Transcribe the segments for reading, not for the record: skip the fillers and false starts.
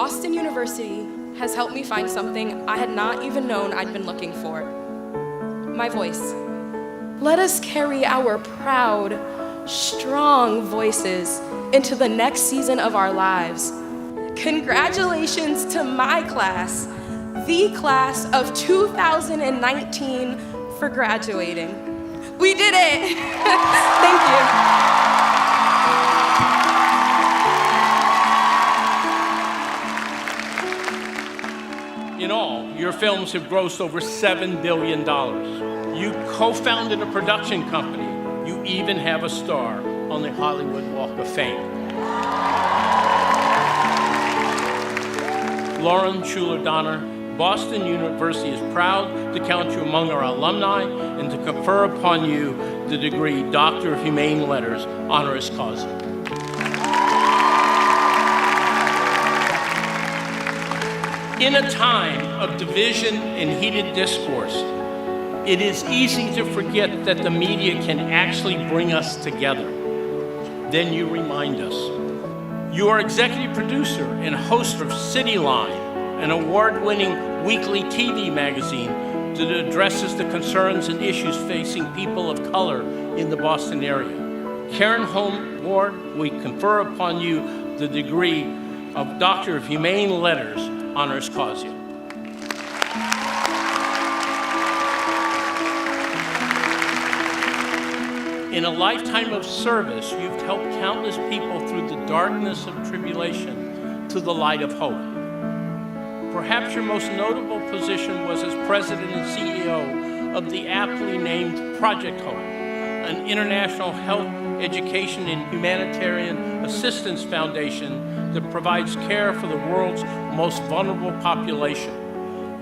Boston University has helped me find something I had not even known I'd been looking for. My voice. Let us carry our proud, strong voices into the next season of our lives. Congratulations to my class, the class of 2019, for graduating. We did it! Thank you. In all, your films have grossed over $7 billion. You co-founded a production company. You even have a star on the Hollywood Walk of Fame. Lauren Schuler-Donner, Boston University is proud to count you among our alumni and to confer upon you the degree Doctor of Humane Letters, honoris causa. In a time of division and heated discourse, it is easy to forget that the media can actually bring us together. Then you remind us. You are executive producer and host of Cityline, an award-winning weekly TV magazine that addresses the concerns and issues facing people of color in the Boston area. Karen Holm Ward, we confer upon you the degree of Doctor of Humane Letters, honoris causa. In a lifetime of service, you've helped countless people through the darkness of tribulation to the light of hope. Perhaps your most notable position was as president and CEO of the aptly named Project Hope, an international health, education, and humanitarian assistance foundation that provides care for the world's most vulnerable population.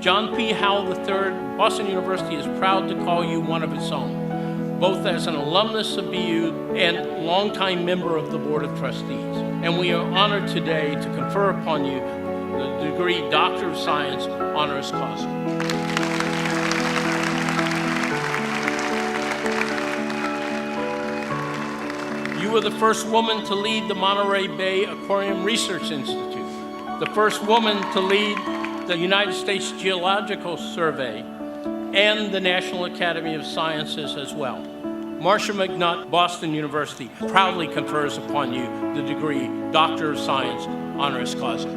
John P. Howell III, Boston University is proud to call you one of its own, both as an alumnus of BU and longtime member of the Board of Trustees. And we are honored today to confer upon you the degree Doctor of Science, honoris causa. You were the first woman to lead the Monterey Bay Aquarium Research Institute, the first woman to lead the United States Geological Survey, and the National Academy of Sciences as well. Marcia McNutt, Boston University, proudly confers upon you the degree Doctor of Science, honoris causa.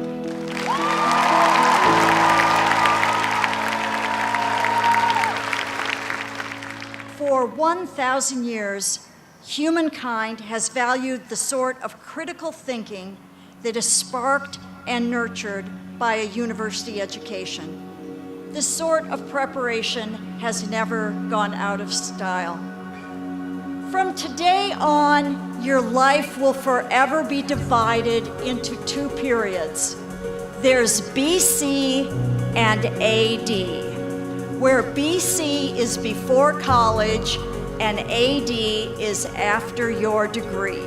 For 1,000 years, humankind has valued the sort of critical thinking that is sparked and nurtured by a university education. This sort of preparation has never gone out of style. From today on, your life will forever be divided into two periods. There's BC and AD, where BC is before college and AD is after your degree.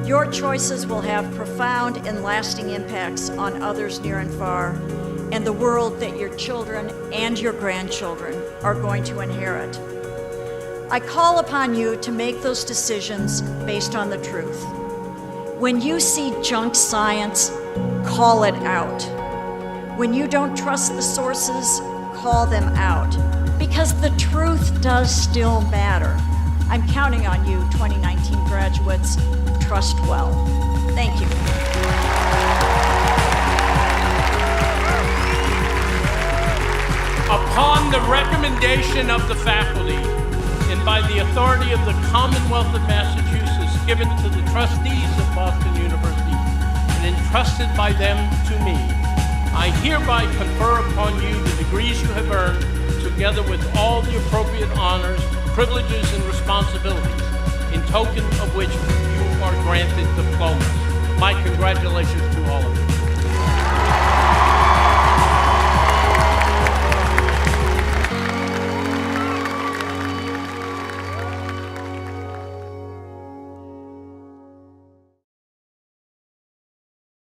Your choices will have profound and lasting impacts on others near and far, and the world that your children and your grandchildren are going to inherit. I call upon you to make those decisions based on the truth. When you see junk science, call it out. When you don't trust the sources, call them out, because the truth does still matter. I'm counting on you, 2019 graduates. Trust well. Thank you. Upon the recommendation of the faculty and by the authority of the Commonwealth of Massachusetts given to the trustees of Boston University and entrusted by them to me, I hereby confer upon you the degrees you have earned, together with all the appropriate honors, privileges, and responsibilities, in token of which you are granted diplomas. My congratulations to all of you.